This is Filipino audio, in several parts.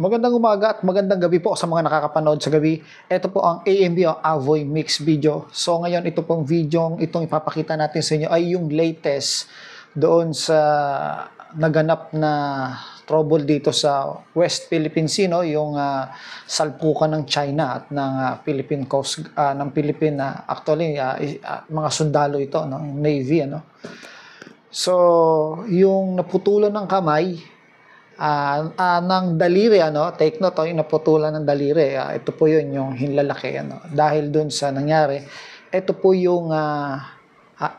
Magandang umaga at magandang gabi po sa mga nakakapanood sa gabi. Ito po ang AMB, ang Avoy Mix Video. So ngayon, ito pong video itong ipapakita natin sa inyo ay yung latest doon sa naganap na trouble dito sa West Philippine Sea, no? Yung salpukan ng China at ng Philippine Coast, ng Philippine, actually, mga sundalo ito, no? Navy, ano? So, yung naputulan ng kamay, ng daliri, ano, take note, yung naputulan ng daliri, ito po yun, yung hinlalaki, ano, dahil dun sa nangyari, ito po yung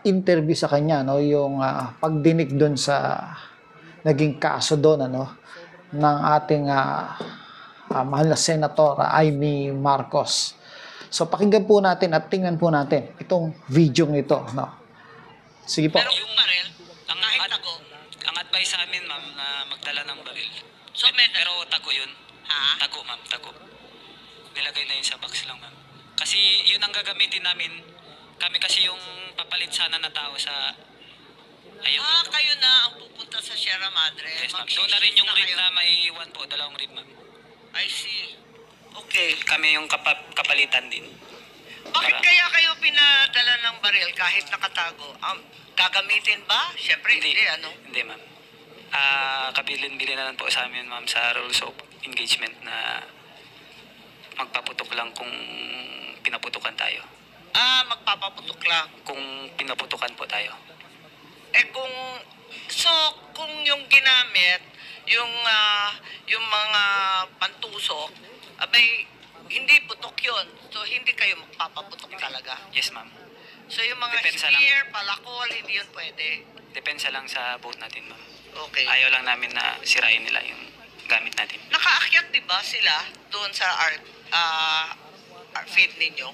interview sa kanya, no, yung pagdinig dun sa naging kaso doon, ano, ng ating mahal na Senator Amy Marcos. So, pakinggan po natin at tingnan po natin itong video ito, no. Sige po. Pero yung baril, ang advice sa amin, ma'am, na magdala ng baril. So, Pero tago yun. Ha? Tago, ma'am, tago. Nilagay na yun sa box lang, ma'am. Kasi yun ang gagamitin namin. Kami kasi yung papalit sana na tao sa... Ayun. Kayo na ang pupunta sa Sierra Madre. Yes, ma'am. Doon na rin yung rib na may iwan po. Dalawang rib, ma'am. I see. Okay. Kami yung kapalitan din. Bakit kaya kayo pinadala ng baril kahit nakatago? Gagamitin ba? Siyempre hindi, ano? Hindi, ma'am. Kabilin-bilin na lang po sa amin, ma'am, sa rules of engagement na magpaputok lang kung pinaputukan tayo. Magpapaputok lang. Kung pinaputukan po tayo. Kung yung ginamit, yung mga pantusok, abay, hindi putok yun. So, hindi kayo magpapaputok talaga. Yes, ma'am. So, yung mga Depensa spear, palakol, hindi yun pwede. Depensa lang sa boat natin, ma'am. Okay. Ayaw lang namin na sirain nila yung gamit natin. Nakaakyat, di ba, sila doon sa feed ninyo?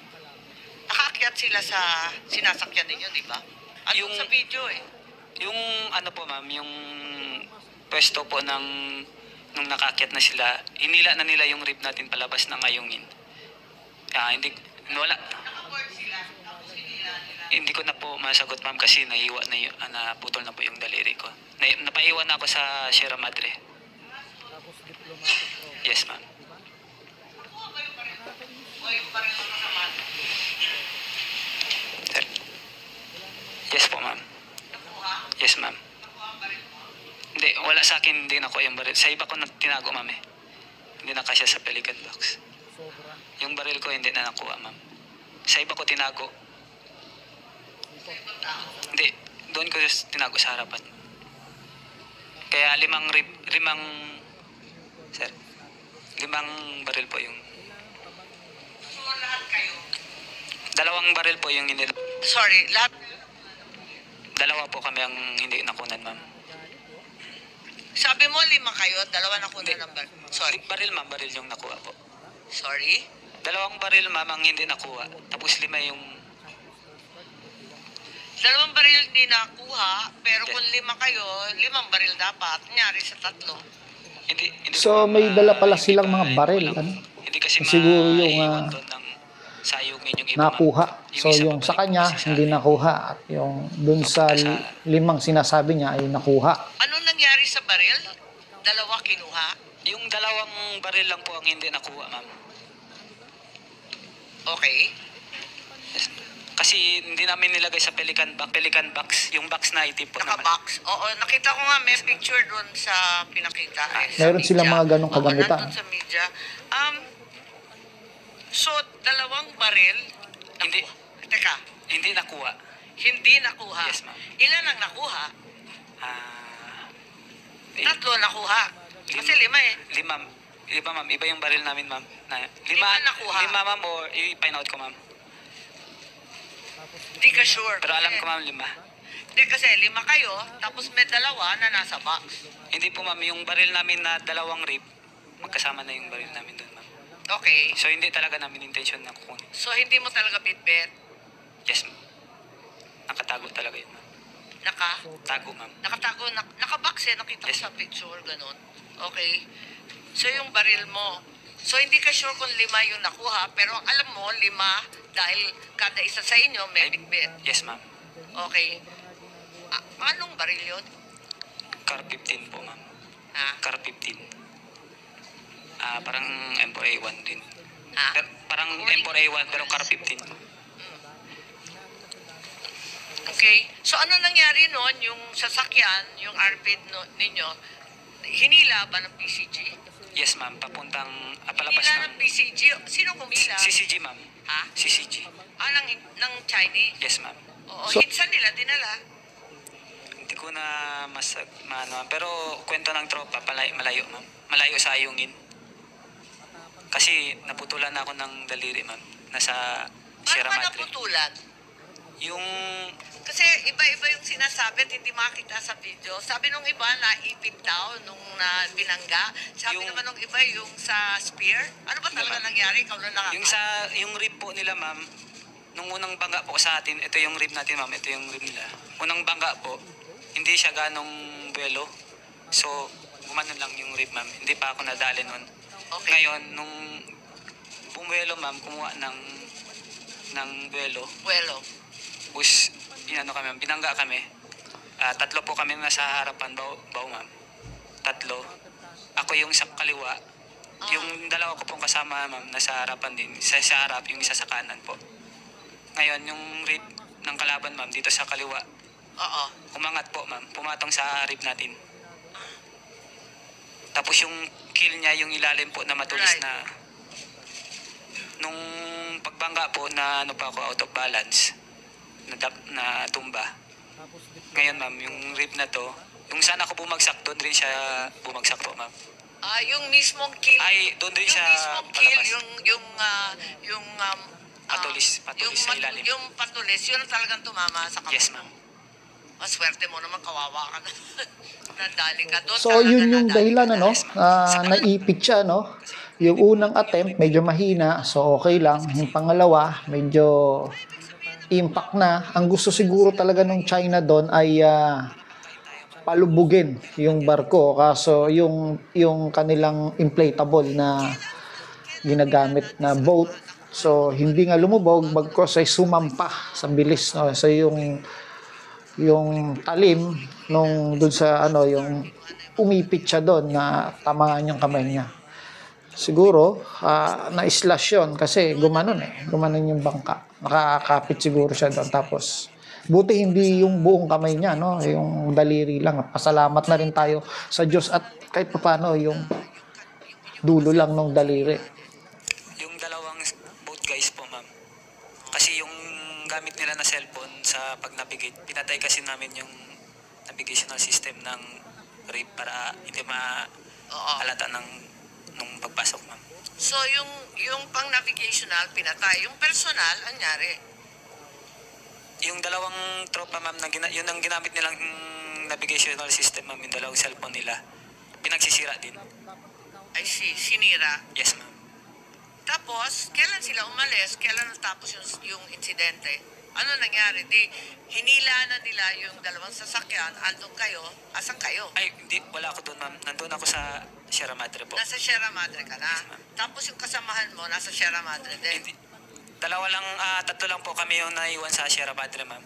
Nakaakyat sila sa sinasakyan ninyo, di ba? Yung sa video eh. Yung ano po, ma'am, yung pwesto po ng nung nakaakyat na sila, hinila na nila yung rib natin palabas ng ngayongin. Hindi, wala. Hindi ko na po masagot, ma'am, kasi naiwa na yung, naputol na po yung daliri ko. Napaiwan na ako sa Sierra Madre. Yes, ma'am. Sir. Yes po, ma'am. Yes, ma'am. Hindi, wala sa akin, hindi nakuha yung baril. Sa iba ko na tinago, ma'am, eh. Hindi na kasya sa pelican box. Yung baril ko hindi na nakuha, ma'am. Sa iba ko tinago. Hindi, doon ko tinago sa harapan. Kaya limang baril po yung... So, lahat kayo? Dalawang baril po yung hindi... Sorry, lahat? Dalawa po kami ang hindi nakunan, ma'am. Sabi mo 5 kayo, 2 na kunan ng baril. Sorry. Baril, ma'am, baril yung nakuha po. Sorry? Dalawang baril, ma'am, ang hindi nakuha. Tapos 5 yung... 2 baril hindi nakuha, pero Yes. kung 5 kayo, 5 baril dapat. Nyari sa 3. Hindi So, may dala pala silang mga baril, ano? Hindi kasi Siguro yung, maiiwan doon ng sayungin yung iba, nakuha. ma'am. So, isa yung sa babalik kanya, po kasi sa hindi amin. nakuha. At yung dun sa 5 sinasabi niya ay nakuha. Ano nangyari sa baril? 2 kinuha? Yung dalawang baril lang po ang hindi nakuha, ma'am. Okay. Kasi hindi namin nilagay sa pelican box. Yung box na itim po naman. Naka-box. Oo, nakita ko nga may picture doon sa pinakita. Sa Meron media. silang mga ganong kagamitan. Oo, nandun sa media. So, 2 baril. Hindi. Teka, Hindi nakuha. hindi nakuha. Yes, ma'am. Ilan ang nakuha? Ah... 3 nakuha. Kasi 5 eh. Lima, ma'am. Iba yung baril namin, ma'am. Lima nakuha. 5, ma'am, or i-find out ko, ma'am. Hindi ka sure. Pero alam ko, ma'am, 5. Hindi kasi 5 kayo, tapos may 2 na nasa box. Hindi po, ma'am. Yung baril namin na 2 rib, magkasama na yung baril namin doon, ma'am. Okay. So, hindi talaga namin intention na kukunin. So, hindi mo talaga bitbit. Yes, ma'am. Nakatago talaga yun, ma'am. Tago, ma'am. Nakatago, nakabox eh, nakita ko Yes. sa picture, ganun. Okay. So, yung baril mo. So, hindi ka sure kung 5 yung nakuha, pero alam mo, 5, dahil kada isa sa inyo may bitbit. Yes, ma'am. Okay. Anong baril yun? Car 15 po, ma'am. Ha? Car 15. Parang M4A1 din. Ha? Parang M4A1 pero car 15. Okay. So ano nangyari noon, yung sasakyan, yung arpid ninyo, hinila ba ng PCG? Yes, ma'am. Papuntang palabas Hinila ng... ng PCG? Sino humila? CCG, ma'am. Ha? CCG. Ng Chinese? Yes, ma'am. Oo. So- Saan nila dinala? Hindi ko na maano, pero kwento ng tropa, malayo, ma'am. Malayo sa Ayungin. Kasi naputulan ako ng daliri, ma'am. Nasa Sierra Paano ba Madre. naputulan? Yung... Kasi iba-iba yung sinasabi at hindi makita sa video. Sabi nung iba na ipit daw nung binangga. Sabi Yung- naman nung iba yung sa spear. Ano ba talaga Ma'am. nangyari? Ikaw na Yung rib po nila, ma'am, nung unang bangga po sa atin, ito yung rib natin, ma'am, ito yung rib nila. Unang bangga po, hindi siya ganong buwelo. So, gumanon lang yung rib, ma'am. Hindi pa ako nadali nun. Okay. Ngayon, nung bumuelo, ma'am, kumuha ng buwelo, Buwelo. tapos, inano kami, ma'am, binangga kami. Tatlo po kami nasa harapan, baw, ma'am. Tatlo. Ako yung sa kaliwa. Yung dalawa ko pong kasama, ma'am, nasa harapan din. Isa sa harap, yung isa sa kanan po. Ngayon, yung rib ng kalaban, ma'am, dito sa kaliwa, Oo. umangat po, ma'am. Pumatong sa rib natin. Tapos yung kill niya, yung ilalim po na matulis Right. na... Nung pagbangga po na ano pa ako, out of balance, na tumba. Ngayon, ma'am, yung rib na to, yung saan ako bumagsak, doon rin siya bumagsak po, ma'am. Yung mismong kill. Ay, doon din yung siya mismong kill, palabas. Patulis sa ilalim. Yung patulis, yun ang talagang tumama sa kamay. Yes, ma'am. Maswerte mo naman, kawawa ka na. Nadali ka doon. So, yun yung dahilan, ano, naipit siya, no? Yung unang attempt, medyo mahina, so okay lang. Yung pangalawa, medyo impact na. Ang gusto siguro talaga ng China doon ay palubugin yung barko. Kaso yung kanilang inflatable na ginagamit na boat, so hindi nga lumubog, bagkos ay sumampa sa bilis, no? So yung talim nung dun sa ano, yung umipit siya doon na tamaan yung kamay niya. Siguro na-slash yun kasi gumanon yung bangka. Nakakapit siguro siya doon. Tapos buti hindi yung buong kamay niya, no, yung daliri lang. Pasalamat na rin tayo sa Diyos at kahit paano yung dulo lang ng daliri. Yung dalawang boat guys po, ma'am. Kasi yung gamit nila na cellphone sa pag-navigate, pinatay kasi namin yung navigational system ng rib para hindi maalata nung pagpasok, ma'am. So, yung pang-navigational, pinatay. Yung personal, anyari? Yung dalawang tropa, ma'am, yun ang ginamit nilang navigational system, ma'am, yung dalawang cellphone nila, pinagsisira din. Ay, sinira. Yes, ma'am. Tapos, kailan sila umalis? Kailan natapos yung insidente? Ano nangyari? Di, hinila na nila yung dalawang sasakyan. Andun kayo. Asan kayo? Ay, hindi, wala ako doon, ma'am. Nandun ako sa Sierra Madre po. Nasa Sierra Madre ka na. Yes, ma'am. Tapos yung kasamahan mo, nasa Sierra Madre din. Hindi. Tatlo lang po kami yung naiwan sa Sierra Madre, ma'am.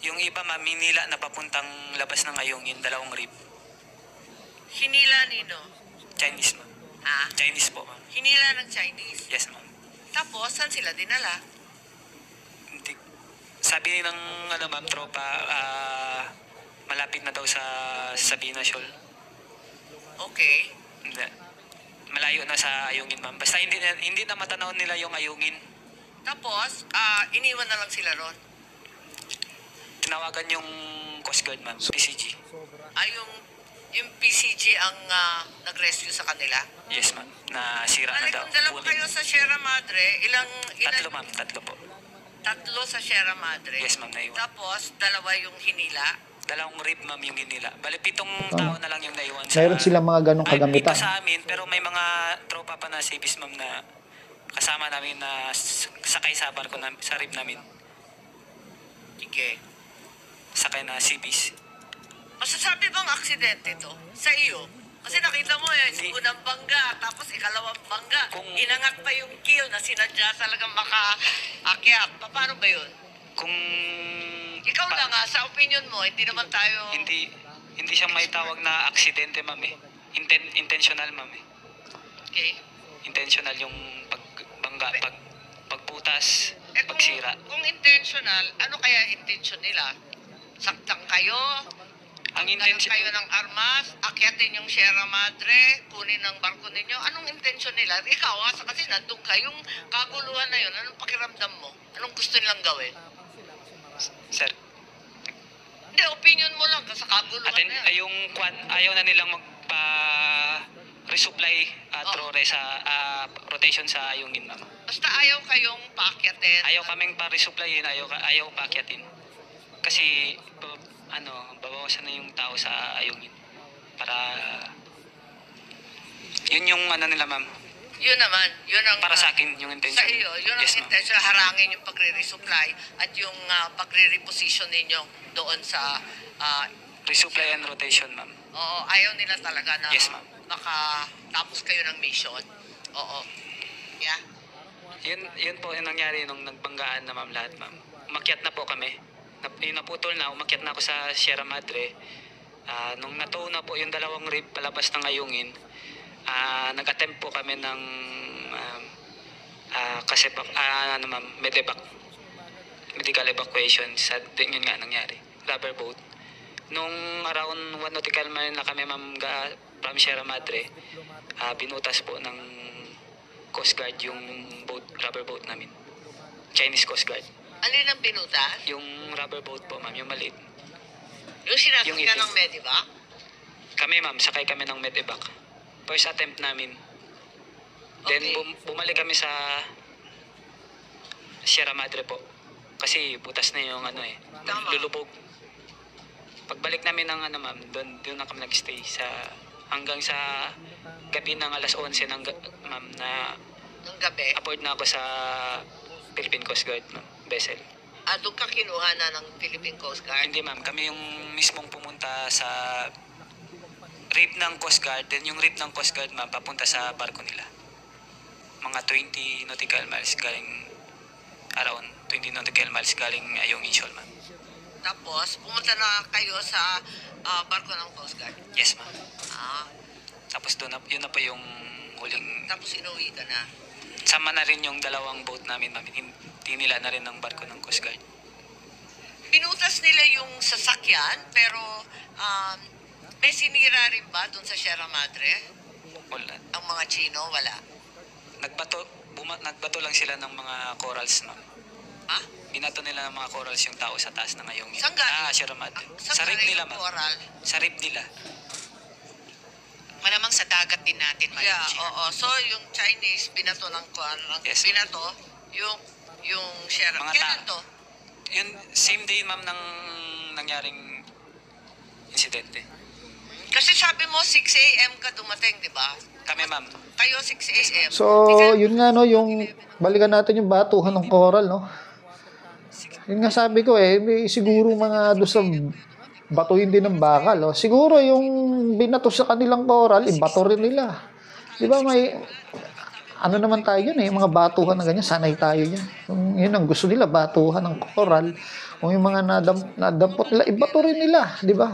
Yung iba, ma'am, hinila na papuntang labas ng Ayungin, dalawang rib. Hinila nino? Chinese, ma'am. Ha? Chinese po, ma'am. Hinila ng Chinese. Yes, ma'am. Tapos, saan sila dinala? Hindi. Sabi ng ma'am, tropa, malapit na daw sa Sabina Shoal. Okay. Hindi. Malayo na sa Ayungin, ma'am. Basta hindi na matanaw nila yung Ayungin. Tapos, iniwan na lang sila ron. Tinawagan yung Coast Guard, ma'am. PCG. Yung PCG ang nag-rescue sa kanila. Yes, ma'am. Nasira na daw. Kung dalawa Kunin. kayo sa Sierra Madre, Tatlo, ma'am. Tatlo po. Tatlo sa Sierra Madre. Yes, ma'am. Naiwan. Tapos, dalawa yung hinila. Dalawang rib, ma'am, yung hinila. Bali, 7 tao na lang yung naiwan sa... Meron silang mga ganong kagamitan. Ay, dito sa amin, pero may mga tropa pa na civis, ma'am, na kasama namin na sakay sa barko sa rib namin. Sige. Sakay na civis. Masasabi bang aksidente to? Sa iyo? Kasi nakita mo Hindi. unang bangga, tapos ikalawang bangga. Kung- Inangat pa yung kill na sinadya talagang makaakyat. Paano ba yun? Kung... Ikaw lang sa opinion mo, hindi naman tayo... Hindi siya may tawag na aksidente, ma'am, eh. Intentional, ma'am, eh. Okay. Intentional yung pagputas, pagsira. Kung intentional, ano kaya intention nila? Saktan kayo? Ang Dalan intention, kayo ng armas? Akyatin yung Sierra Madre? Kunin ang barko ninyo? Anong intention nila? Ikaw, kasi nandun ka, yung kaguluhan na yun, anong pakiramdam mo? Anong gusto nilang gawin? sir, Hindi, opinion mo lang sa kaguluhan atin, na yan. yung ayaw na nilang resupply rotation sa ayungin, ma'am. Basta ayaw kayong paakyatin. Ayaw kaming pa-resupply, ayaw paakyatin. Kasi, babawasan na yung tao sa ayungin. Para, yun yung nila, ma'am. Yun naman, yun ang... Para sa akin, yung intention. Sa iyo, yun ang Yes, ma'am. intention, harangin yung pagre-resupply at yung pagre-reposition ninyo doon sa... Resupply and rotation, ma'am. oo, ayaw nila talaga na Yes, ma'am. makatapos kayo ng mission. Oo. Yeah. Yun po yung nangyari nung nagbanggaan na, ma'am, lahat, ma'am. Umakyat na po kami. Yung naputol na, umakyat na ako sa Sierra Madre. Nung natow na po yung dalawang rib palabas ng ayungin, nag-attempt po kami ng ma'am, medical evacuation. Yun nga nangyari. Rubber boat. Nung around 1 nautical mile na kami, ma'am, from Sierra Madre, binutas po ng Coast Guard yung rubber boat namin. Chinese Coast Guard. Alin ang binutas? Yung rubber boat po, ma'am, yung maliit. Yung sinasakyan Yung itim. ng Medivac? Kami, ma'am, sakay kami ng medevac. First attempt namin. Then Okay. bumalik kami sa Sierra Madre po. Kasi butas na yung Tama. lulubog. Pagbalik namin ng ma'am, doon na kami nagstay hanggang sa gabi ng alas 11 ma'am, na Nung gabi? aboard na ako sa Philippine Coast Guard, ma'am, vessel. Doon ka kinuha na ng Philippine Coast Guard? Hindi, ma'am, kami yung mismong pumunta sa reef ng Coast Guard, then yung reef ng Coast Guard, ma'am, papunta sa barko nila. Mga 20 nautical miles galing, around 20 nautical miles galing yung Inshol, ma'am. Tapos, pumunta na kayo sa barko ng Coast Guard? Yes, ma'am. Ah, Tapos yun na po yung huling, tapos inuwi ka na? sama na rin yung dalawang boat namin, ma'am. Tinila na rin ng barko ng Coast Guard. Pinutas nila yung sasakyan, pero may sinira rin ba doon sa Sierra Madre? Wala. Ang mga Chino, wala. Nagbato lang sila ng mga corals, ma'am. Ha? Binato nila ng mga corals yung tao sa taas ng ayungin. Saan galing? Sierra Madre. Saan Sa reef galing nila, yung ma'am. coral? Sa reef nila. Malamang sa dagat din natin, Madam Yeah, Chair. oo. So, yung Chinese, binato ng Yes. binato, yung Sierra. Mga Kailan to? Yun, same day, ma'am, ng nangyaring insidente. Kasi sabi mo, 6 a.m. ka dumating, di ba? Kami, ma'am. Kayo, 6 a.m. So, yun nga, no, yung balikan natin yung batuhan ng coral, no. Yun nga sabi ko may siguro mga doon sa batuhin din ng bakal, no. Siguro yung binato sa kanilang coral, ibato rin nila. Di ba may, ano naman tayo yun mga batuhan na ganyan, sanay tayo yan. Kung yun ang gusto nila, batuhan ng coral. Kung yung mga nadampot nila, ibato rin nila, di ba?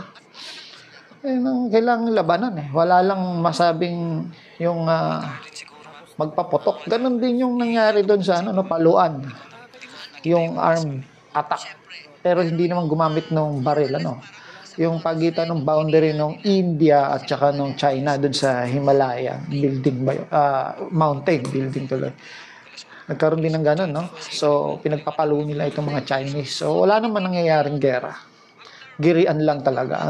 Yun ang kailangang labanan Wala lang masabing yung magpaputok. Ganon din yung nangyari doon sa Paluan. Yung armed attack. Pero hindi naman gumamit ng baril, Yung pagitan ng boundary ng India at saka ng China doon sa Himalaya building mountain building tuloy. Nagkaroon din ng ganon, no? So, pinagpapalo nila itong mga Chinese. So, wala naman nangyayaring gera. Girian lang talaga,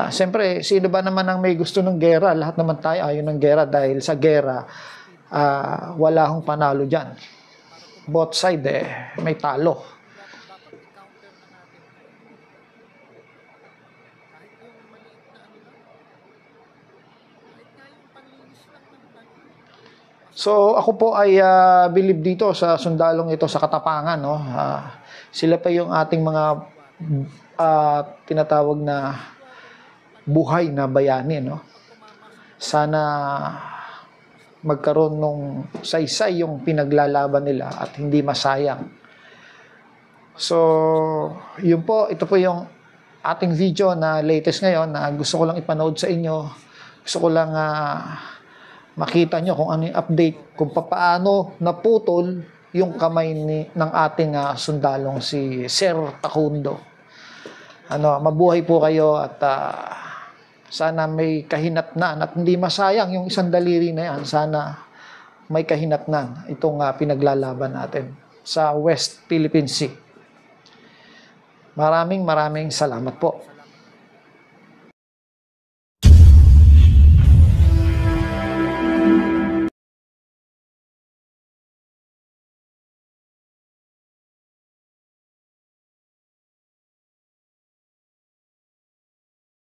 siyempre, sino ba naman ang may gusto ng gera? Lahat naman tayo ayaw ng gera dahil sa gera, wala hong panalo dyan. Both side, may talo. So, ako po ay believe dito sa sundalong ito sa Katapangan, sila pa yung ating mga tinatawag na buhay na bayani, Sana magkaroon ng saysay yung pinaglalaban nila at hindi masayang. So, yun po, ito po yung ating video na latest ngayon na gusto ko lang ipanood sa inyo. Gusto ko lang makita nyo kung ano yung update, kung papaano naputol yung kamay ng ating sundalong si Sir Takundo. Mabuhay po kayo at sana may kahinatnan at hindi masayang yung isang daliri na yan. Sana may kahinatnan itong pinaglalaban natin sa West Philippine Sea. Maraming salamat po.